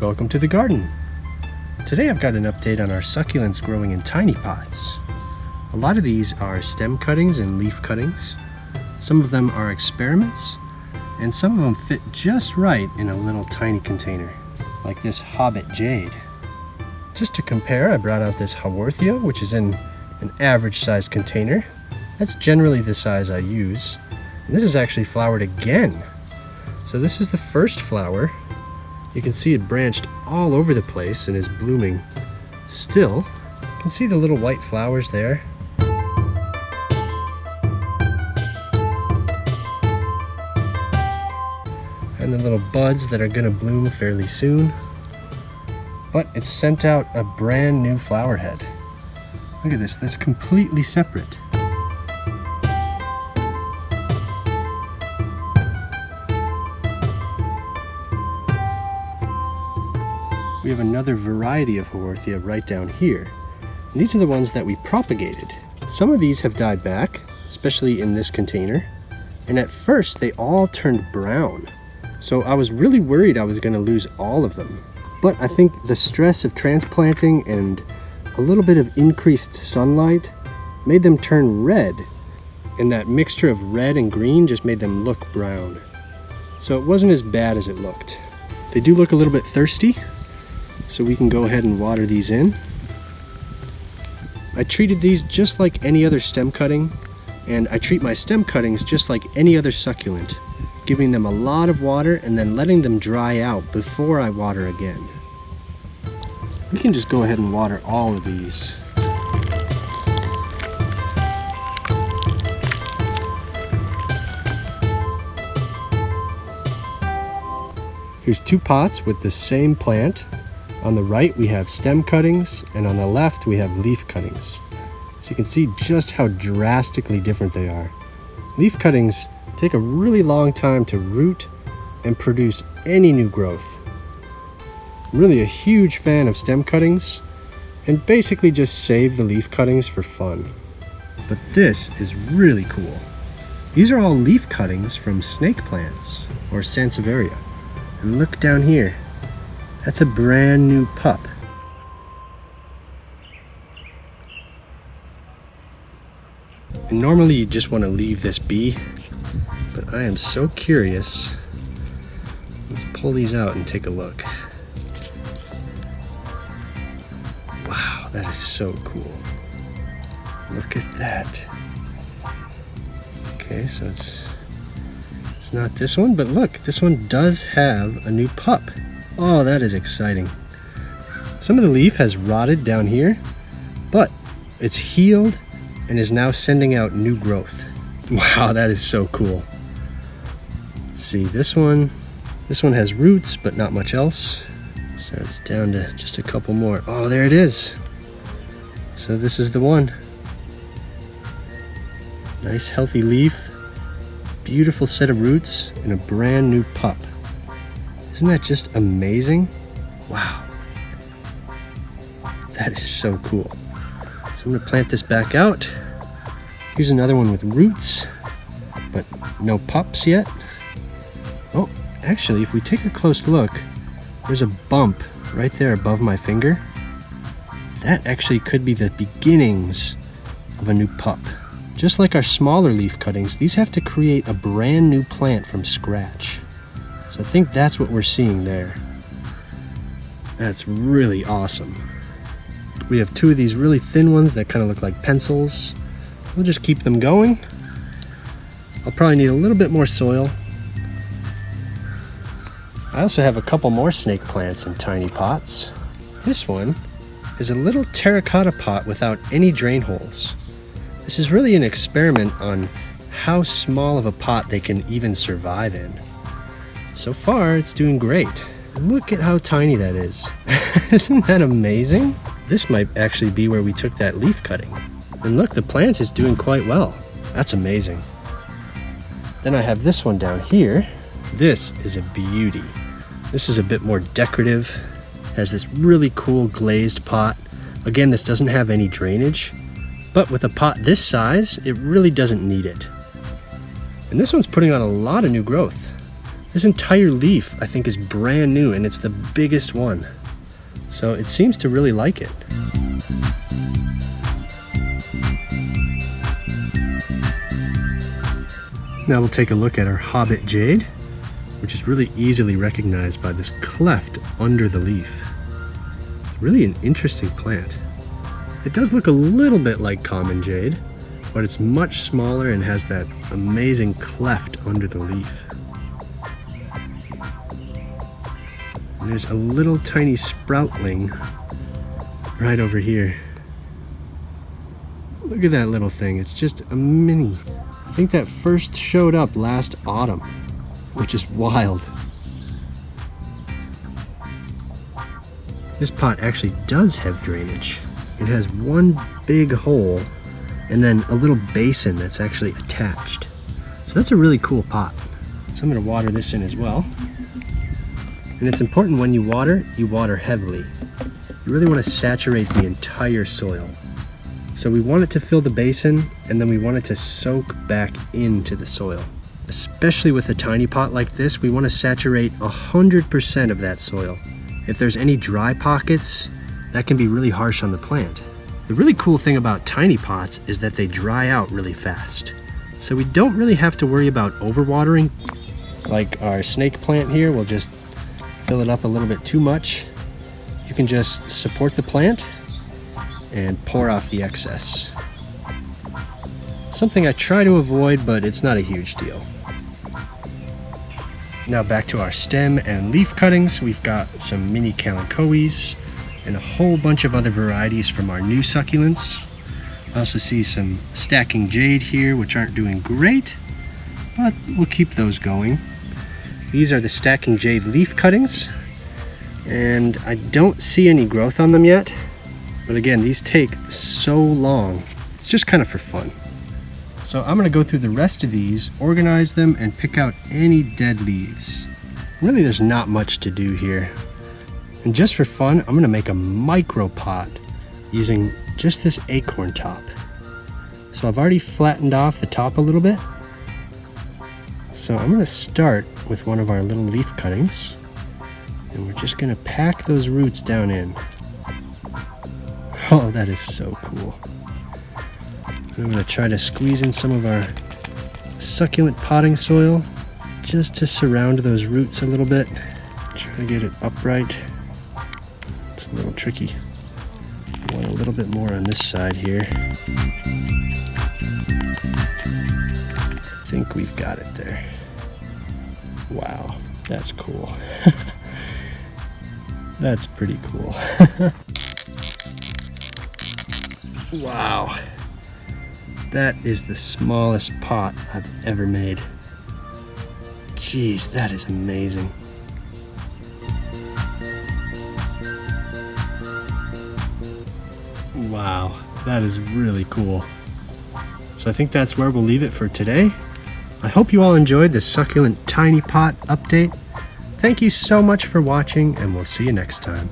welcome to the garden. Today I've got an update on our succulents growing in tiny pots. A lot of these are stem cuttings and leaf cuttings. Some of them are experiments, and some of them fit just right in a little tiny container, like this Hobbit Jade. Just to compare, I brought out this Haworthia, which is in an average sized container. That's generally the size I use. And this is actually flowered again. So this is the first flower. You can see it branched all over the place and is blooming still. You can see the little white flowers there. And the little buds that are gonna bloom fairly soon. But it's sent out a brand new flower head. Look at this, that's completely separate. We have another variety of Haworthia right down here. And these are the ones that we propagated. Some of these have died back, especially in this container. And at first they all turned brown. So I was really worried I was gonna lose all of them. But I think the stress of transplanting and a little bit of increased sunlight made them turn red. And that mixture of red and green just made them look brown. So it wasn't as bad as it looked. They do look a little bit thirsty, so we can go ahead and water these in. I treated these just like any other stem cutting, and I treat my stem cuttings just like any other succulent, giving them a lot of water and then letting them dry out before I water again. We can just go ahead and water all of these. Here's two pots with the same plant. On the right we have stem cuttings, and on the left we have leaf cuttings. So you can see just how drastically different they are. Leaf cuttings take a really long time to root and produce any new growth. I'm really a huge fan of stem cuttings, and basically just save the leaf cuttings for fun. But this is really cool. These are all leaf cuttings from snake plants, or Sansevieria. And look down here. That's a brand new pup. And normally you just want to leave this be, but I am so curious. Let's pull these out and take a look. Wow, that is so cool. Look at that. Okay, so it's not this one, but look, this one does have a new pup. Oh, that is exciting. Some of the leaf has rotted down here, but it's healed and is now sending out new growth. Wow, that is so cool. Let's see, this one has roots, but not much else. So it's down to just a couple more. Oh, there it is. So this is the one. Nice healthy leaf, beautiful set of roots, and a brand new pup. Isn't that just amazing? Wow. That is so cool. So I'm gonna plant this back out. Here's another one with roots, but no pups yet. Oh, actually, if we take a close look, there's a bump right there above my finger. That actually could be the beginnings of a new pup. Just like our smaller leaf cuttings, these have to create a brand new plant from scratch. So I think that's what we're seeing there. That's really awesome. We have two of these really thin ones that kind of look like pencils. We'll just keep them going. I'll probably need a little bit more soil. I also have a couple more snake plants in tiny pots. This one is a little terracotta pot without any drain holes. This is really an experiment on how small of a pot they can even survive in. So far, it's doing great. Look at how tiny that is. Isn't that amazing? This might actually be where we took that leaf cutting. And look, the plant is doing quite well. That's amazing. Then I have this one down here. This is a beauty. This is a bit more decorative. Has this really cool glazed pot. Again, this doesn't have any drainage, but with a pot this size, it really doesn't need it. And this one's putting on a lot of new growth. This entire leaf, I think, is brand new, and it's the biggest one. So it seems to really like it. Now we'll take a look at our Hobbit Jade, which is really easily recognized by this cleft under the leaf. It's really an interesting plant. It does look a little bit like common jade, but it's much smaller and has that amazing cleft under the leaf. And there's a little tiny sproutling right over here. Look at that little thing, it's just a mini. I think that first showed up last autumn, which is wild. This pot actually does have drainage. It has one big hole and then a little basin that's actually attached. So that's a really cool pot. So I'm gonna water this in as well. And it's important when you water heavily. You really wanna saturate the entire soil. So we want it to fill the basin, and then we want it to soak back into the soil. Especially with a tiny pot like this, we want to saturate 100% of that soil. If there's any dry pockets, that can be really harsh on the plant. The really cool thing about tiny pots is that they dry out really fast. So we don't really have to worry about overwatering. Like our snake plant here, we'll just fill it up a little bit too much. You can just support the plant and pour off the excess. Something I try to avoid, but it's not a huge deal. Now back to our stem and leaf cuttings. We've got some mini kalanchoes and a whole bunch of other varieties from our new succulents. I also see some stacking jade here, which aren't doing great, but we'll keep those going. These are the stacking jade leaf cuttings, and I don't see any growth on them yet. But again, these take so long. It's just kind of for fun. So I'm gonna go through the rest of these, organize them, and pick out any dead leaves. Really, there's not much to do here. And just for fun, I'm gonna make a micro pot using just this acorn top. So I've already flattened off the top a little bit. So I'm gonna start with one of our little leaf cuttings, and we're just gonna pack those roots down in. Oh, that is so cool. I'm going to try to squeeze in some of our succulent potting soil just to surround those roots a little bit. Try to get it upright. It's a little tricky. I want a little bit more on this side here. I think we've got it there. Wow, that's cool. That's pretty cool. Wow, that is the smallest pot I've ever made. Jeez, that is amazing. Wow, that is really cool. So I think that's where we'll leave it for today. I hope you all enjoyed the succulent tiny pot update. Thank you so much for watching, and we'll see you next time.